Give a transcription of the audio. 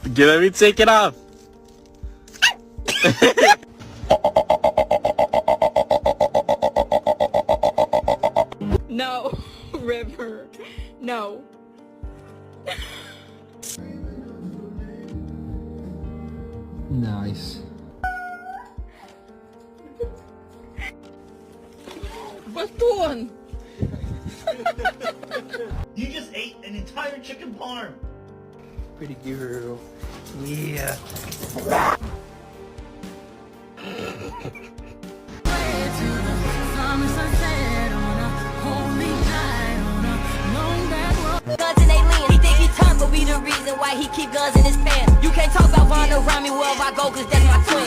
Let me take it off. No, River. No. Nice. Baston! You just ate an entire chicken parm. Pretty girl. Yeah. Guns and they lean. He think he tough, but we the reason why he keep guns in his pants. You can't talk about Von around me wherever I go, cause that's my twin.